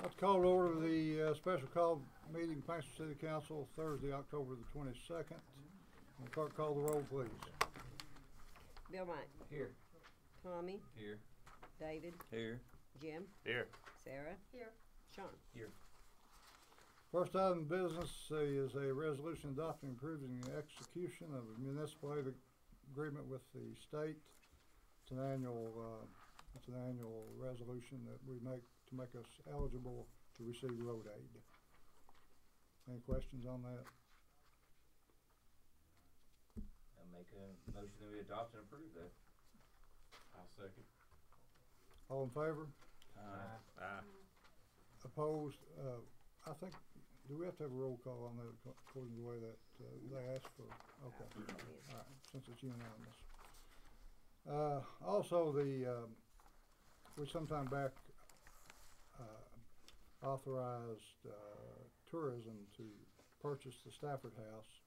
Let's call to order the special call meeting, Paintsville City Council, Thursday, October the 22nd. And clerk, call the roll, please. Bill Wright. Here. Tommy. Here. David. Here. Jim. Here. Sarah. Here. Sean. Here. First item of business is a resolution adopting and approving the execution of a municipal aid agreement with the state. It's an annual resolution that we make to make us eligible to receive road aid. Any questions on that? I'll make a motion that we adopt and approve that. I'll second. All in favor? Aye. Opposed? I think, do we have to have a roll call on that according to the way that they asked for? Okay. All right, since it's unanimous. Also, we sometime back authorized tourism to purchase the Stafford House.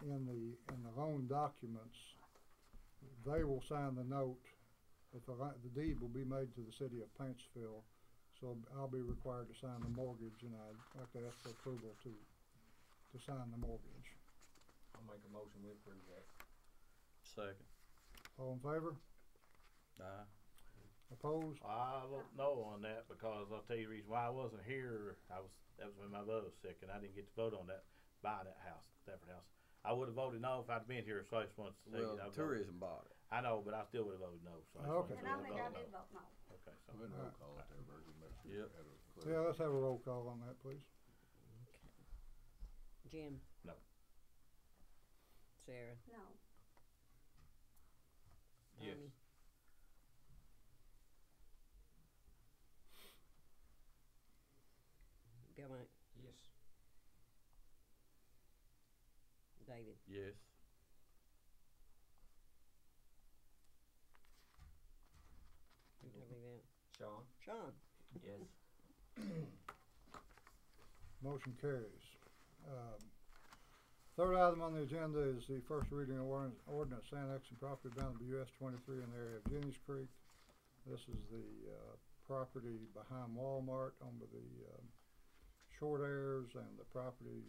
In the loan documents, they will sign the note, but the deed will be made to the city of Paintsville. So I'll be required to sign the mortgage, and I'd like to ask for approval to sign the mortgage. I'll make a motion we approve that. Second. All in favor? Aye. Opposed? I don't know on that because I'll tell you the reason why I wasn't here. That was when my mother was sick and I didn't get to vote on that, buying that house, Stafford House. I would have voted no if I'd been here, so I just wanted to say Well, tourism bought it. I know, but I still would have voted no. So Okay. And I think I did vote no. Okay, so Go ahead and roll call it there, Virgil. Make sure Yep. you have it clear. Yeah, let's have a roll call on that, please. Jim. No. Sarah. No. Yes. Tommy. Bill Wright. Yes. David. Yes. Who told me that? Sean. Sean. Yes. Motion carries. Third item on the agenda is the first reading of ordinance annexing property bounded by US 23 in the area of Jenny's Creek. This is the property behind Walmart on the Short Airs, and the property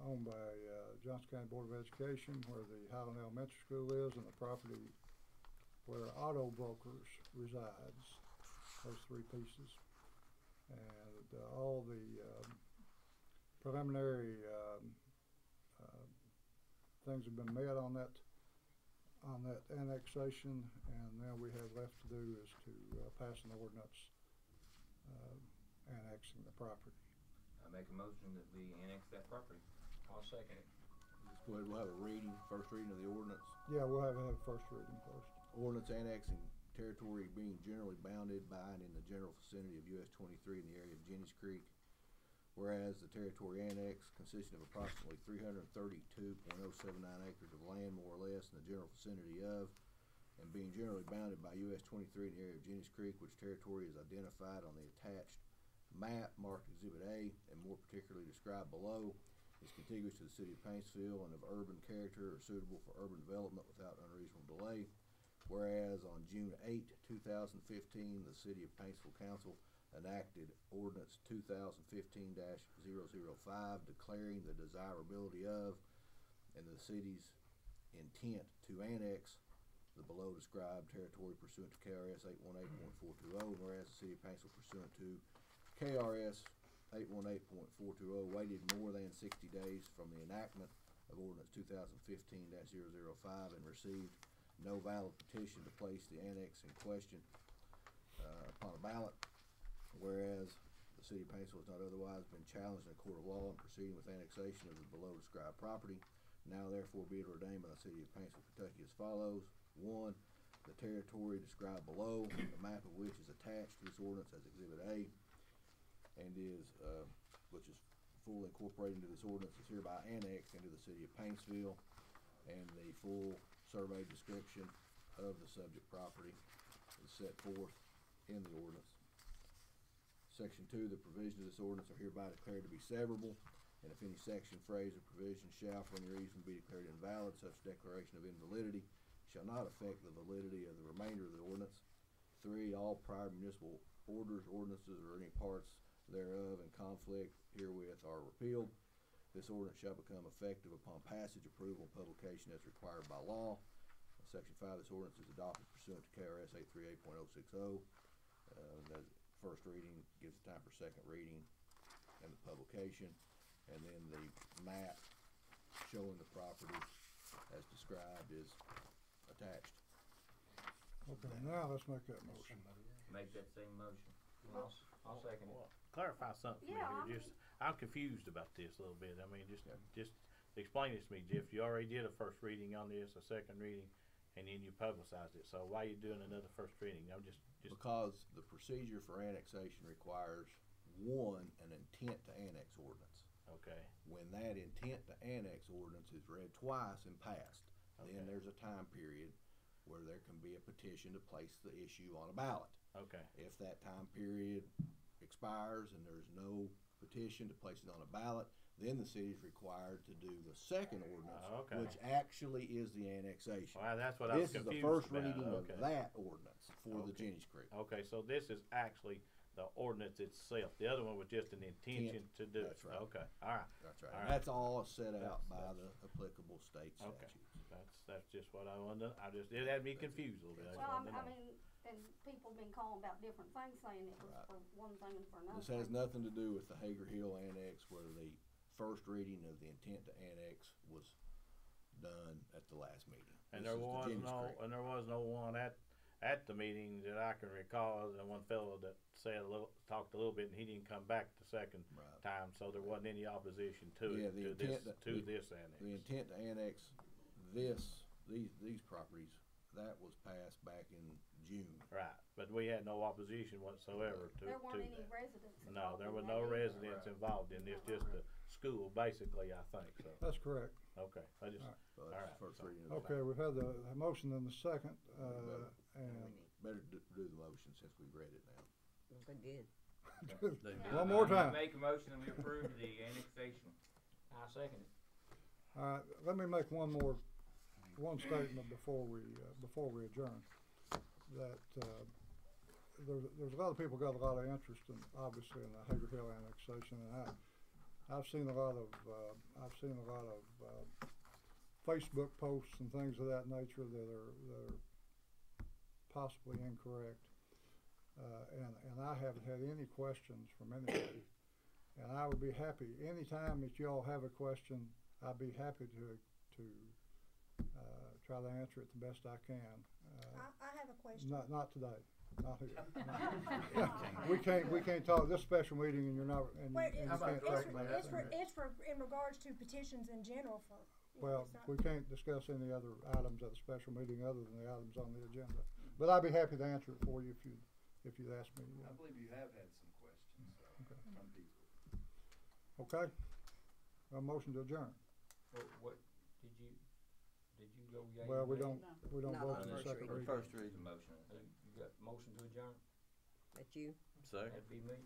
owned by Johnson County Board of Education, where the Highland Elementary School is, and the property where Auto Brokers resides. Those three pieces. And all the preliminary things have been met on that annexation, and now we have left to do is to pass an ordinance annexing the property. I make a motion that we annex that property. I'll second it. Just go ahead, we'll have a reading, first reading of the ordinance. Yeah, we'll have first reading first. Ordinance annexing territory being generally bounded by and in the general vicinity of US 23 in the area of Jenny's Creek. Whereas the territory annexed consisting of approximately 332.079 acres of land, more or less, in the general vicinity of, and being generally bounded by US 23 in the area of Jenny's Creek, which territory is identified on the attached map marked Exhibit A, and more particularly described below, is contiguous to the city of Paintsville and of urban character or suitable for urban development without unreasonable delay. Whereas on June 8, 2015, the City of Paintsville Council enacted Ordinance 2015-005 declaring the desirability of and the city's intent to annex the below described territory pursuant to KRS 818.420, whereas the City of Paintsville pursuant to KRS 818.420 waited more than 60 days from the enactment of Ordinance 2015-005 and received no valid petition to place the annex in question upon a ballot. Whereas the City of Paintsville has not otherwise been challenged in a court of law in proceeding with annexation of the below described property, now therefore be it ordained by the City of Paintsville, Kentucky as follows. 1. The territory described below, the map of which is attached to this ordinance as Exhibit A, and is which is fully incorporated into this ordinance, is hereby annexed into the City of Paintsville, and the full survey description of the subject property is set forth in the ordinance. Section 2, the provisions of this ordinance are hereby declared to be severable, and if any section, phrase, or provision shall for any reason be declared invalid, such declaration of invalidity shall not affect the validity of the remainder of the ordinance. 3, all prior municipal orders, ordinances, or any parts thereof in conflict herewith are repealed. This ordinance shall become effective upon passage, approval, and publication as required by law. Section 5, this ordinance is adopted pursuant to KRS 838.060. The first reading gives time for second reading and the publication, and then the map showing the property as described is attached. Okay, now let's make that motion. Make that same motion. I'll second it. Well, clarify something for me here. I'm confused about this a little bit. I mean, just explain this to me, Jeff. You already did a first reading on this, a second reading, and then you publicized it. So why are you doing another first reading? I'm just Because the procedure for annexation requires, one, an intent to annex ordinance. okay. When that intent to annex ordinance is read twice and passed, Okay. then there's a time period where there can be a petition to place the issue on a ballot. Okay. If that time period expires and there's no petition to place it on a ballot, then the city is required to do the second ordinance, Okay. which actually is the annexation. Well, that's what I was This is the confused first about. reading Okay. of that ordinance for the Okay. Jenny's Creek. Okay, so this is actually the ordinance itself. The other one was just an intention to do it. That's right. Okay, all right. That's right. All And right. that's all set out by That's- the applicable state Okay. statutes. That's just what I wanted to, it had me confused a little bit. I just Well, wanted to I know. mean, and people been calling about different things, saying it was Right. for one thing and for another. This has nothing to do with the Hager Hill annex, where the first reading of the intent to annex was done at the last meeting. And This there is the was Jenny's no, Creek. and there was no one at the meeting that I can recall, other than one fellow that talked a little bit, and he didn't come back the second Right. time, so there wasn't any opposition to Yeah, it, the to this, intent to that- this annex. The intent to annex these properties, that was passed back in June. Right, but we had no opposition whatsoever to There weren't any that. residents No, involved there in were that no either. residents involved in this, just the school, basically, I think, so, That's correct. okay, I just, Alright. So All that's right, the first so- reading of the Okay, we've had the motion and the second, and Better do the motion since we've read it now. They did. one more time. Make a motion and we approve the annexation. I'll second it. All right, let me make one statement before we adjourn. That, there's a lot of people got a lot of interest in, obviously, in the Hager Hill annexation, and I've seen a lot of Facebook posts and things of that nature that are possibly incorrect. And I haven't had any questions from anybody. And I would be happy, anytime that y'all have a question, I'd be happy to try to answer it the best I can. I have a question. Not today, not here. We can't talk, this special meeting, and you're not, and Well, you it's, can't talk about it's, that. in regards to petitions in general for. Well, it's not- we can't discuss any other items at a special meeting other than the items on the agenda. But I'd be happy to answer it for you if you'd ask me. I believe you have had some questions, Okay. from people. Okay? A motion to adjourn. What, did you go yay? Well, we nay? don't Not vote on in the first second reading. reading. First The reading. motion. You got motion to adjourn? That you? That'd be me.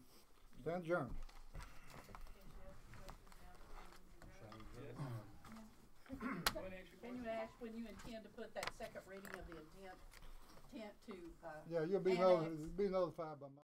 Stand adjourned. Can you ask when you intend to put that second reading of the intent to, Yeah, you'll be Annex. notified by my.